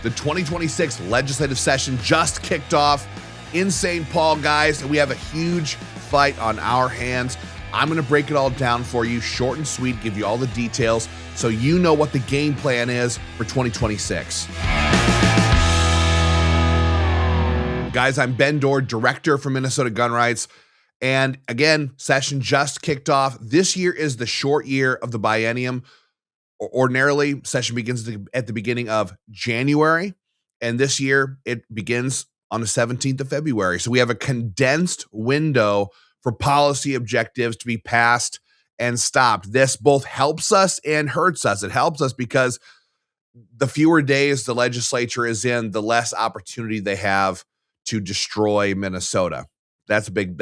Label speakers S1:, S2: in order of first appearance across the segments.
S1: The 2026 legislative session just kicked off in St. Paul, guys, and we have a huge fight on our hands. I'm going to break it all down for you, short and sweet, give you all the details so you know what the game plan is for 2026. Guys, I'm Ben Dorr, director for Minnesota Gun Rights. And again, session just kicked off. This year is the short year of the biennium. Ordinarily, session begins at the beginning of January, and this year it begins on the 17th of February. So we have a condensed window for policy objectives to be passed and stopped. This both helps us and hurts us. It helps us because the fewer days the legislature is in, the less opportunity they have to destroy Minnesota. That's a big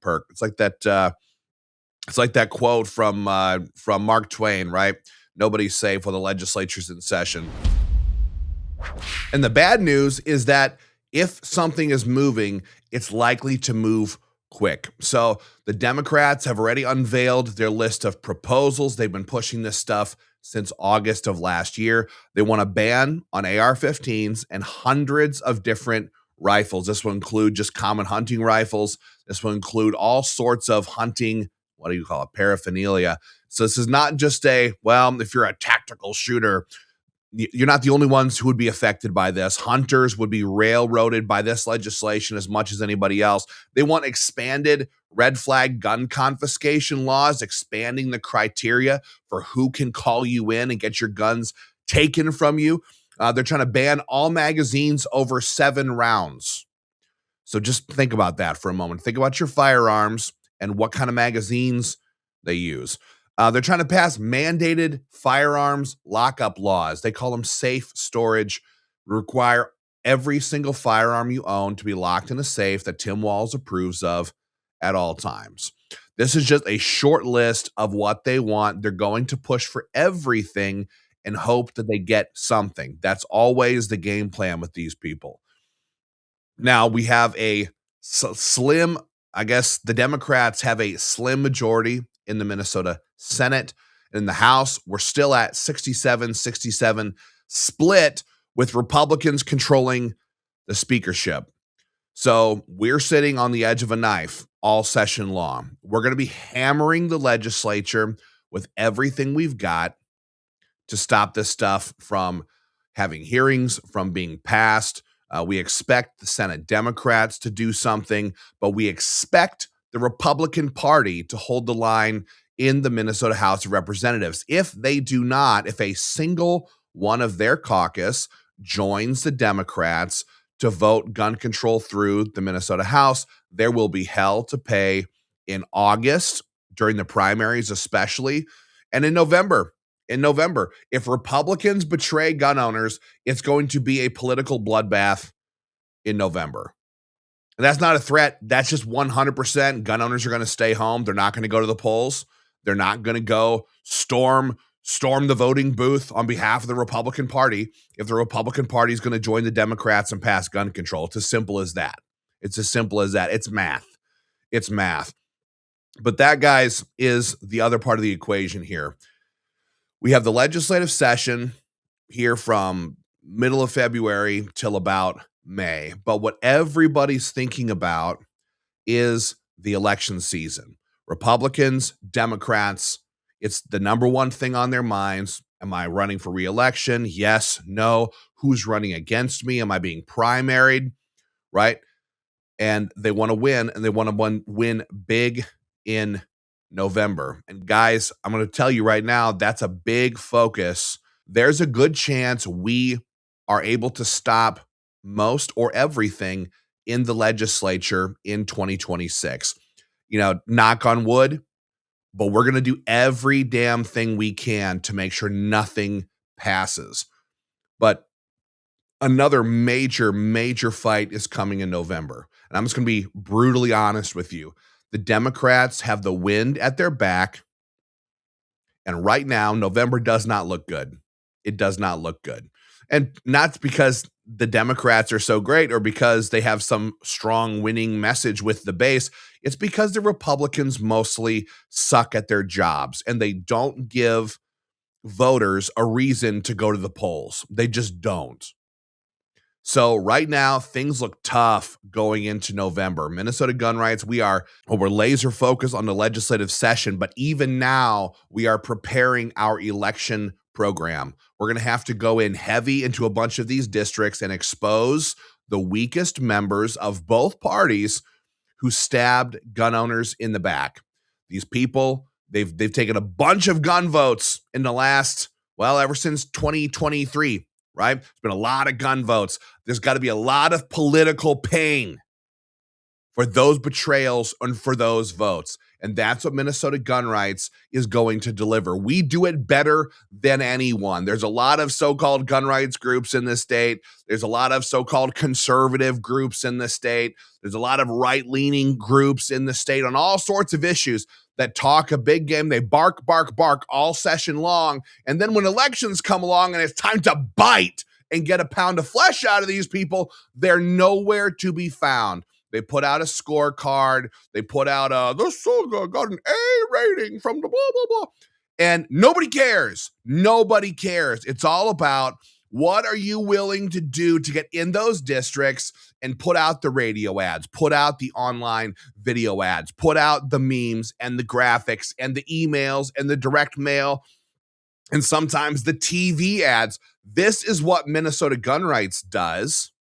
S1: perk. It's like that quote from Mark Twain, right? Nobody's safe when the legislature's in session. And the bad news is that if something is moving, it's likely to move quick. So the Democrats have already unveiled their list of proposals. They've been pushing this stuff since August of last year. They want a ban on AR-15s and hundreds of different rifles. This will include just common hunting rifles. This will include all sorts of hunting, what do you call it, paraphernalia. So this is not just if you're a tactical shooter, you're not the only ones who would be affected by this. Hunters would be railroaded by this legislation as much as anybody else. They want expanded red flag gun confiscation laws, expanding the criteria for who can call you in and get your guns taken from you. They're trying to ban all magazines over 7 rounds. So just think about that for a moment. Think about your firearms and what kind of magazines they use. They're trying to pass mandated firearms lockup laws. They call them safe storage, require every single firearm you own to be locked in a safe that Tim Walz approves of at all times. This is just a short list of what they want. They're going to push for everything and hope that they get something. That's always the game plan with these people. Now, we have a slim, I guess the Democrats have a slim majority in the Minnesota Senate. And in the House, we're still at 67-67 split with Republicans controlling the speakership. So we're sitting on the edge of a knife all session long. We're going to be hammering the legislature with everything we've got to stop this stuff from having hearings, from being passed. We expect the Senate Democrats to do something, but we expect the Republican Party to hold the line in the Minnesota House of Representatives. If they do not, if a single one of their caucus joins the Democrats to vote gun control through the Minnesota House, there will be hell to pay in August, during the primaries especially, and in November. If Republicans betray gun owners, it's going to be a political bloodbath in November. And that's not a threat. That's just 100%. Gun owners are going to stay home. They're not going to go to the polls. They're not going to go storm the voting booth on behalf of the Republican Party if the Republican Party is going to join the Democrats and pass gun control. It's as simple as that. It's math. It's math. But that, guys, is the other part of the equation here. We have the legislative session here from middle of February till about May. But what everybody's thinking about is the election season. Republicans, Democrats, it's the number one thing on their minds. Am I running for re-election? Yes, no. Who's running against me? Am I being primaried? Right? And they want to win, and they want to win big in November. And guys, I'm going to tell you right now, that's a big focus. There's a good chance we are able to stop most or everything in the legislature in 2026. Knock on wood, but we're going to do every damn thing we can to make sure nothing passes. But another major fight is coming in November. And I'm just going to be brutally honest with you. The Democrats have the wind at their back. And right now, November does not look good. It does not look good. And not because the Democrats are so great or because they have some strong winning message with the base. It's because the Republicans mostly suck at their jobs and they don't give voters a reason to go to the polls. They just don't. So right now, things look tough going into November. Minnesota gun rights, we're laser focused on the legislative session, but even now we are preparing our election program. We're going to have to go in heavy into a bunch of these districts and expose the weakest members of both parties who stabbed gun owners in the back. These people, they've taken a bunch of gun votes in the last, ever since 2023, right? There's been a lot of gun votes. There's got to be a lot of political pain for those betrayals and for those votes. And that's what Minnesota gun rights is going to deliver. We do it better than anyone. There's a lot of so-called gun rights groups in this state. There's a lot of so-called conservative groups in the state. There's a lot of right-leaning groups in the state on all sorts of issues that talk a big game. They bark, bark, bark all session long. And then when elections come along and it's time to bite and get a pound of flesh out of these people, they're nowhere to be found. They put out a scorecard. They put out this got an A rating from the blah, blah, blah. And nobody cares. Nobody cares. It's all about what are you willing to do to get in those districts and put out the radio ads, put out the online video ads, put out the memes and the graphics and the emails and the direct mail and sometimes the TV ads. This is what Minnesota gun rights does.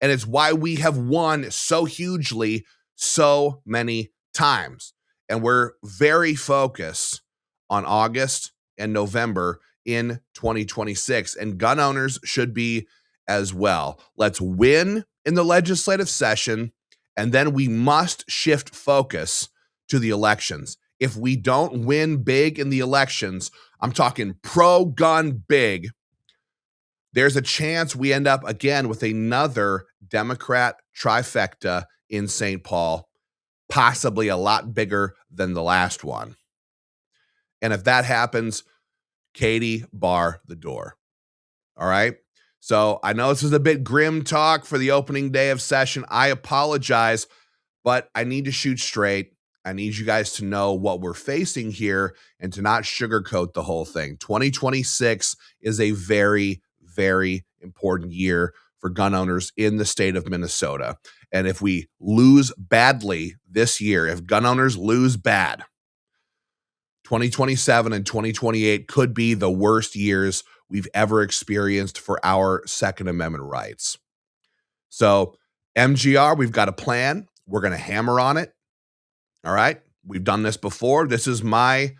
S1: And it's why we have won so hugely so many times. And we're very focused on August and November in 2026. And gun owners should be as well. Let's win in the legislative session, and then we must shift focus to the elections. If we don't win big in the elections, I'm talking pro-gun big, there's a chance we end up again with another Democrat trifecta in St. Paul, possibly a lot bigger than the last one. And if that happens, Katie, bar the door. All right? So I know this is a bit grim talk for the opening day of session. I apologize, but I need to shoot straight. I need you guys to know what we're facing here and to not sugarcoat the whole thing. 2026 is a very, very important year for gun owners in the state of Minnesota. And if we lose badly this year, if gun owners lose bad, 2027 and 2028 could be the worst years we've ever experienced for our Second Amendment rights. So MGR, we've got a plan. We're going to hammer on it. All right. We've done this before. This is I'm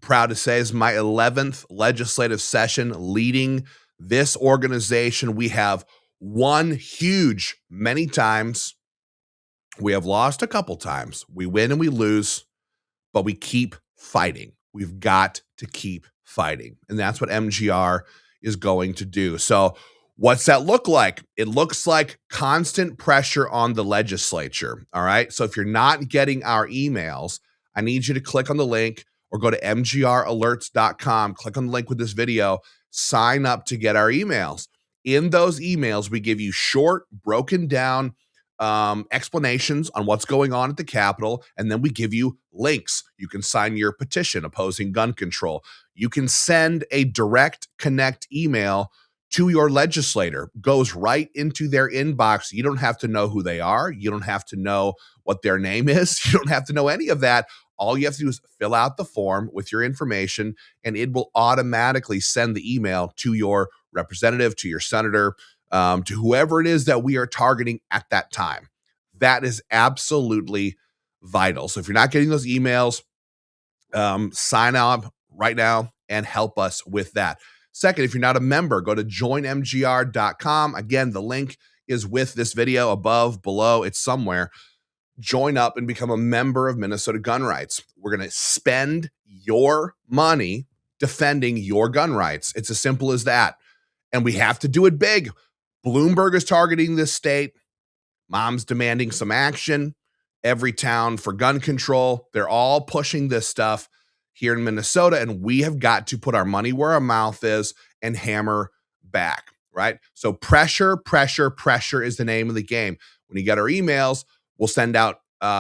S1: proud to say, is my 11th legislative session leading this organization. We have won huge many times. We have lost a couple times. We win and we lose, but we keep fighting. We've got to keep fighting. And that's what MGR is going to do. So what's that look like? It looks like constant pressure on the legislature. All right. So if you're not getting our emails, I need you to click on the link or go to mgralerts.com, click on the link with this video, sign up to get our emails. In those emails, we give you short, broken down explanations on what's going on at the Capitol, and then we give you links. You can sign your petition opposing gun control. You can send a direct connect email to your legislator, goes right into their inbox. You don't have to know who they are. You don't have to know what their name is. You don't have to know any of that. All you have to do is fill out the form with your information, and it will automatically send the email to your representative, to your senator, to whoever it is that we are targeting at that time. That is absolutely vital. So if you're not getting those emails, sign up right now and help us with that. Second, if you're not a member, go to joinmgr.com. Again, the link is with this video above, below, it's somewhere. Join up and become a member of Minnesota Gun Rights. We're going to spend your money defending your gun rights. It's as simple as that. And we have to do it big. Bloomberg is targeting this state. Mom's demanding some action. Every town for gun control. They're all pushing this stuff here in Minnesota, and we have got to put our money where our mouth is and hammer back, right? So pressure, pressure, pressure is the name of the game. When you get our emails, we'll send out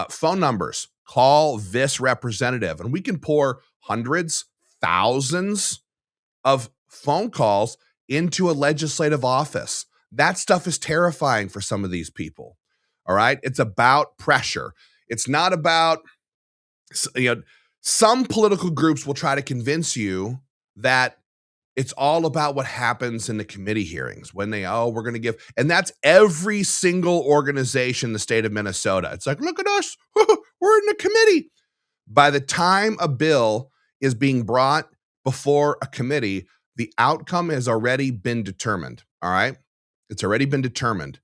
S1: phone numbers. Call this representative, and we can pour hundreds, thousands of phone calls into a legislative office. That stuff is terrifying for some of these people. All right. It's about pressure. It's not about, some political groups will try to convince you that it's all about what happens in the committee hearings when we're going to give, and that's every single organization in the state of Minnesota. It's like, look at us, we're in the committee. By the time a bill is being brought before a committee, the outcome has already been determined. All right. It's already been determined.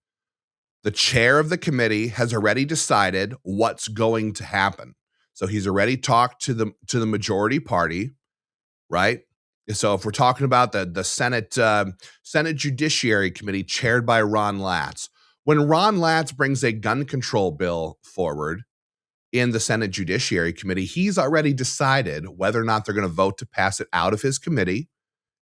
S1: The chair of the committee has already decided what's going to happen. So he's already talked to the majority party, right? So if we're talking about the Senate Judiciary Committee chaired by Ron Latz, when Ron Latz brings a gun control bill forward in the Senate Judiciary Committee, he's already decided whether or not they're going to vote to pass it out of his committee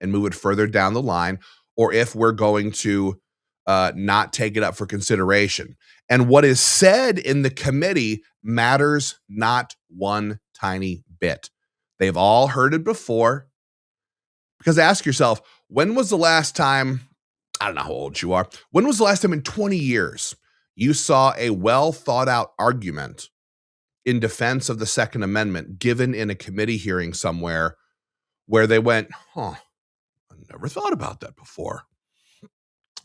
S1: and move it further down the line, or if we're going to not take it up for consideration. And what is said in the committee matters not one tiny bit. They've all heard it before. Because ask yourself, when was the last time, I don't know how old you are, when was the last time in 20 years you saw a well thought out argument in defense of the Second Amendment given in a committee hearing somewhere where they went, I never thought about that before.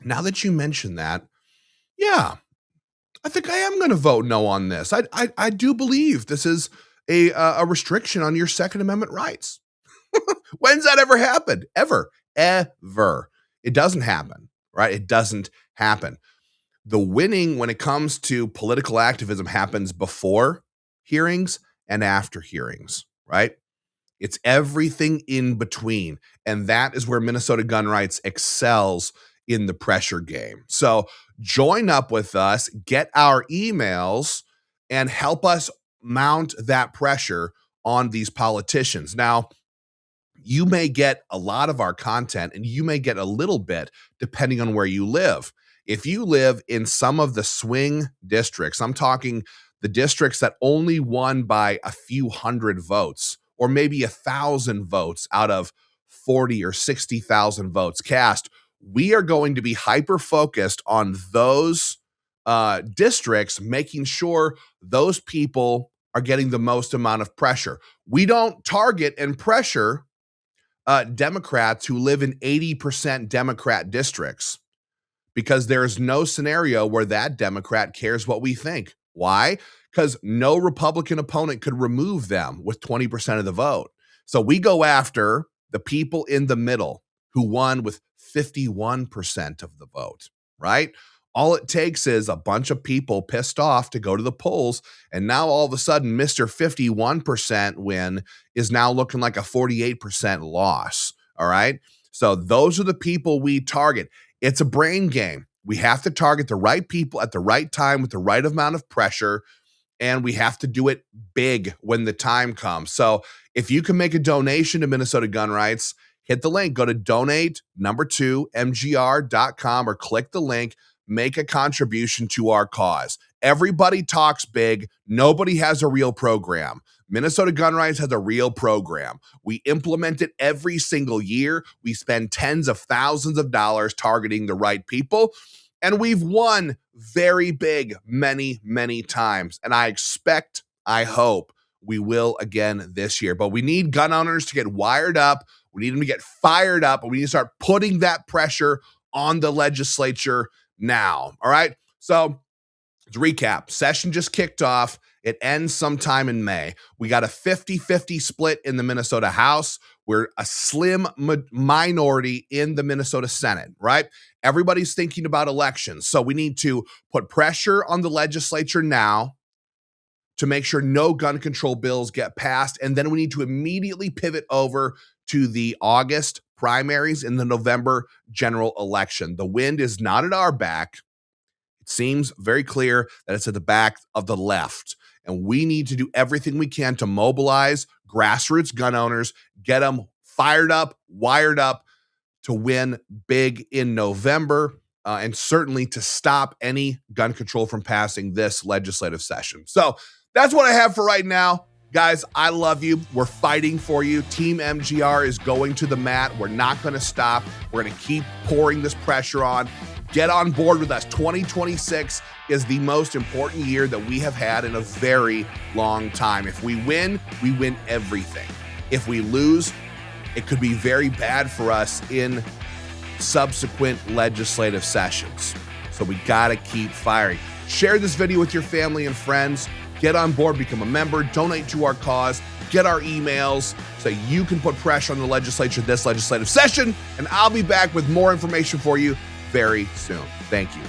S1: Now that you mention that, yeah, I think I am going to vote no on this. I do believe this is a restriction on your Second Amendment rights. When's that ever happened? Ever. It doesn't happen, right? It doesn't happen. The winning when it comes to political activism happens before hearings and after hearings, right? It's everything in between. And that is where Minnesota Gun Rights excels in the pressure game. So join up with us, get our emails, and help us mount that pressure on these politicians. Now, you may get a lot of our content and you may get a little bit depending on where you live. If you live in some of the swing districts, I'm talking the districts that only won by a few hundred votes or maybe 1,000 votes out of 40 or 60,000 votes cast, we are going to be hyper focused on those districts, making sure those people are getting the most amount of pressure. We don't target and pressure Democrats who live in 80% Democrat districts because there is no scenario where that Democrat cares what we think. Why? Because no Republican opponent could remove them with 20% of the vote. So we go after the people in the middle who won with 51% of the vote, right? All it takes is a bunch of people pissed off to go to the polls. And now all of a sudden, Mr. 51% win is now looking like a 48% loss. All right. So those are the people we target. It's a brain game. We have to target the right people at the right time with the right amount of pressure. And we have to do it big when the time comes. So if you can make a donation to Minnesota Gun Rights, hit the link, go to donate2mgr.com or click the link. Make a contribution to our cause. Everybody talks big. Nobody has a real program. Minnesota Gun Rights has a real program. We implement it every single year. We spend tens of thousands of dollars targeting the right people. And we've won very big many, many times. And I hope we will again this year. But we need gun owners to get wired up. We need them to get fired up. And we need to start putting that pressure on the legislature now. All right. So to recap, session just kicked off. It ends sometime in May. We got a 50-50 split in the Minnesota House. We're a slim minority in the Minnesota Senate, right? Everybody's thinking about elections. So we need to put pressure on the legislature now to make sure no gun control bills get passed. And then we need to immediately pivot over to the August primaries in the November general election. The wind is not at our back. It seems very clear that it's at the back of the left. And we need to do everything we can to mobilize grassroots gun owners, get them fired up, wired up to win big in November, and certainly to stop any gun control from passing this legislative session. So that's what I have for right now. Guys, I love you. We're fighting for you. Team MGR is going to the mat. We're not going to stop. We're going to keep pouring this pressure on. Get on board with us. 2026 is the most important year that we have had in a very long time. If we win everything. If we lose, it could be very bad for us in subsequent legislative sessions. So we got to keep firing. Share this video with your family and friends. Get on board, become a member, donate to our cause, get our emails so you can put pressure on the legislature this legislative session. And I'll be back with more information for you very soon. Thank you.